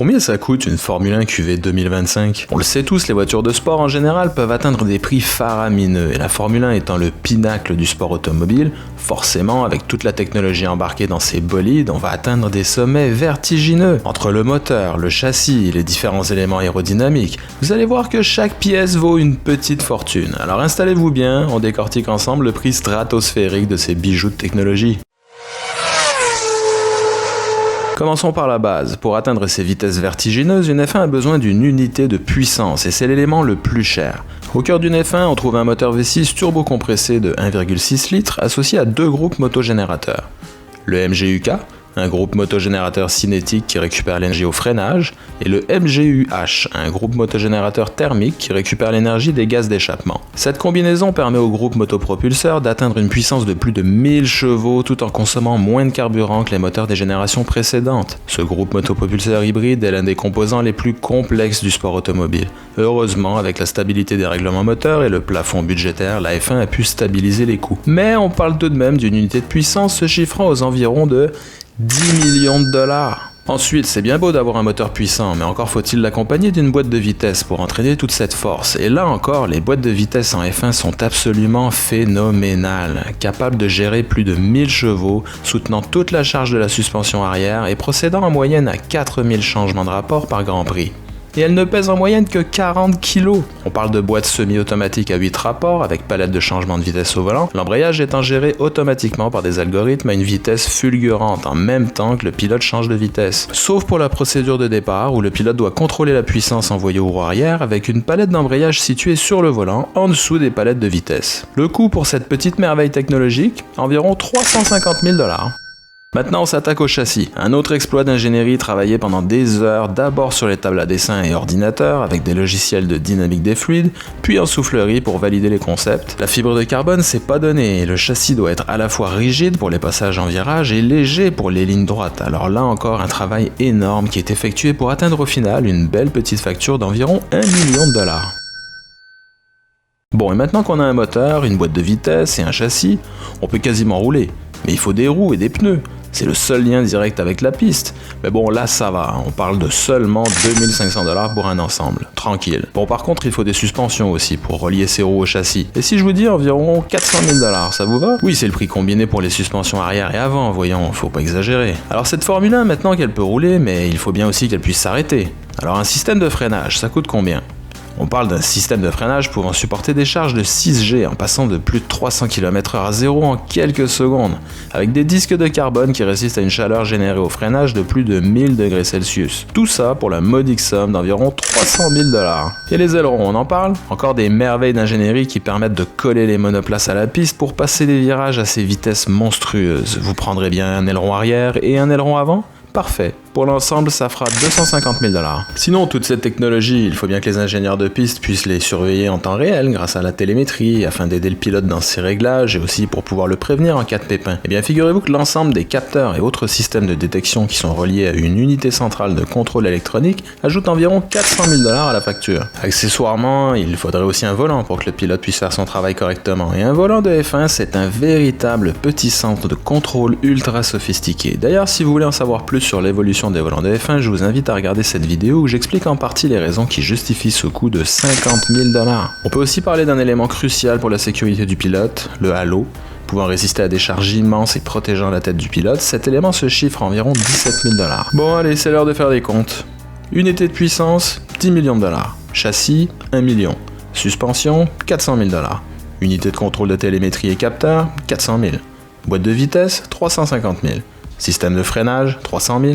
Combien ça coûte une Formule 1 QV 2025? On le sait tous, les voitures de sport en général peuvent atteindre des prix faramineux, et la Formule 1 étant le pinacle du sport automobile, forcément, avec toute la technologie embarquée dans ces bolides, on va atteindre des sommets vertigineux. Entre le moteur, le châssis, les différents éléments aérodynamiques, vous allez voir que chaque pièce vaut une petite fortune. Alors installez-vous bien, on décortique ensemble le prix stratosphérique de ces bijoux de technologie. Commençons par la base. Pour atteindre ces vitesses vertigineuses, une F1 a besoin d'une unité de puissance et c'est l'élément le plus cher. Au cœur d'une F1, on trouve un moteur V6 turbocompressé de 1,6 litres associé à deux groupes motogénérateurs. Le MGUK, un groupe motogénérateur cinétique qui récupère l'énergie au freinage, et le MGUH, un groupe motogénérateur thermique qui récupère l'énergie des gaz d'échappement. Cette combinaison permet au groupe motopropulseur d'atteindre une puissance de plus de 1000 chevaux tout en consommant moins de carburant que les moteurs des générations précédentes. Ce groupe motopropulseur hybride est l'un des composants les plus complexes du sport automobile. Heureusement, avec la stabilité des règlements moteurs et le plafond budgétaire, la F1 a pu stabiliser les coûts. Mais on parle tout de même d'une unité de puissance se chiffrant aux environs de 10 millions de dollars. Ensuite, c'est bien beau d'avoir un moteur puissant, mais encore faut-il l'accompagner d'une boîte de vitesse pour entraîner toute cette force. Et là encore, les boîtes de vitesse en F1 sont absolument phénoménales, capables de gérer plus de 1000 chevaux, soutenant toute la charge de la suspension arrière et procédant en moyenne à 4000 changements de rapport par Grand Prix. Et elles ne pèsent en moyenne que 40 kg. On parle de boîtes semi-automatiques à 8 rapports avec palette de changement de vitesse au volant, l'embrayage étant géré automatiquement par des algorithmes à une vitesse fulgurante en même temps que le pilote change de vitesse. Sauf pour la procédure de départ où le pilote doit contrôler la puissance envoyée au roue arrière avec une palette d'embrayage située sur le volant en dessous des palettes de vitesse. Le coût pour cette petite merveille technologique, environ 350 000 $. Maintenant, on s'attaque au châssis. Un autre exploit d'ingénierie travaillé pendant des heures, d'abord sur les tables à dessin et ordinateurs avec des logiciels de dynamique des fluides, puis en soufflerie pour valider les concepts. La fibre de carbone, c'est pas donné et le châssis doit être à la fois rigide pour les passages en virage et léger pour les lignes droites. Alors là encore, un travail énorme qui est effectué pour atteindre au final une belle petite facture d'environ 1 million de $. Bon, et maintenant qu'on a un moteur, une boîte de vitesse et un châssis, on peut quasiment rouler. Mais il faut des roues et des pneus. C'est le seul lien direct avec la piste. Mais bon, là ça va, on parle de seulement 2500 $ pour un ensemble. Tranquille. Bon, par contre, il faut des suspensions aussi pour relier ces roues au châssis. Et si je vous dis environ 400 000 $, ça vous va? Oui, c'est le prix combiné pour les suspensions arrière et avant, voyons, faut pas exagérer. Alors cette Formule 1, maintenant qu'elle peut rouler, mais il faut bien aussi qu'elle puisse s'arrêter. Alors un système de freinage, ça coûte combien? On parle d'un système de freinage pouvant supporter des charges de 6G en passant de plus de 300 km/h à zéro en quelques secondes, avec des disques de carbone qui résistent à une chaleur générée au freinage de plus de 1000 degrés Celsius. Tout ça pour la modique somme d'environ 300 000 $. Et les ailerons, on en parle? Encore des merveilles d'ingénierie qui permettent de coller les monoplaces à la piste pour passer des virages à ces vitesses monstrueuses. Vous prendrez bien un aileron arrière et un aileron avant? Parfait. Pour l'ensemble, ça fera 250 000 $. Sinon, toute cette technologie, il faut bien que les ingénieurs de piste puissent les surveiller en temps réel grâce à la télémétrie, afin d'aider le pilote dans ses réglages et aussi pour pouvoir le prévenir en cas de pépin. Eh bien, figurez-vous que l'ensemble des capteurs et autres systèmes de détection qui sont reliés à une unité centrale de contrôle électronique ajoute environ 400 000 $ à la facture. Accessoirement, il faudrait aussi un volant pour que le pilote puisse faire son travail correctement. Et un volant de F1, c'est un véritable petit centre de contrôle ultra sophistiqué. D'ailleurs, si vous voulez en savoir plus sur l'évolution des volants de F1, je vous invite à regarder cette vidéo où j'explique en partie les raisons qui justifient ce coût de 50 000 $. On peut aussi parler d'un élément crucial pour la sécurité du pilote, le halo. Pouvant résister à des charges immenses et protégeant la tête du pilote, cet élément se chiffre à environ 17 000 $. Bon allez, c'est l'heure de faire des comptes. Unité de puissance, 10 millions de $. Châssis, 1 million. Suspension, 400 000 $. Unité de contrôle de télémétrie et capteur, 400 000. Boîte de vitesse, 350 000. Système de freinage, 300 000.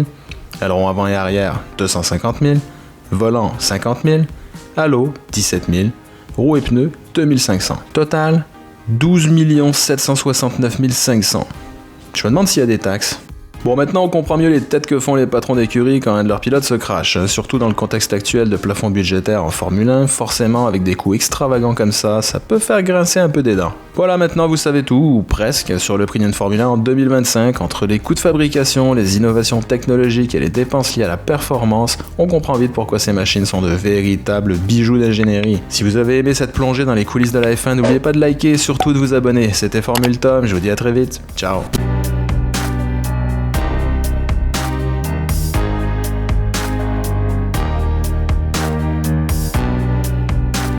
Aileron avant et arrière, 250 000. Volant, 50 000. Halo, 17 000. Roues et pneus, 2500. Total, 12 769 500. Je me demande s'il y a des taxes. Bon, maintenant on comprend mieux les têtes que font les patrons d'écurie quand un de leurs pilotes se crache, surtout dans le contexte actuel de plafond budgétaire en Formule 1, forcément avec des coûts extravagants comme ça peut faire grincer un peu des dents. Voilà, maintenant vous savez tout, ou presque, sur le prix d'une Formule 1 en 2025, entre les coûts de fabrication, les innovations technologiques et les dépenses liées à la performance, on comprend vite pourquoi ces machines sont de véritables bijoux d'ingénierie. Si vous avez aimé cette plongée dans les coulisses de la F1, n'oubliez pas de liker et surtout de vous abonner. C'était Formule Tom, je vous dis à très vite, ciao.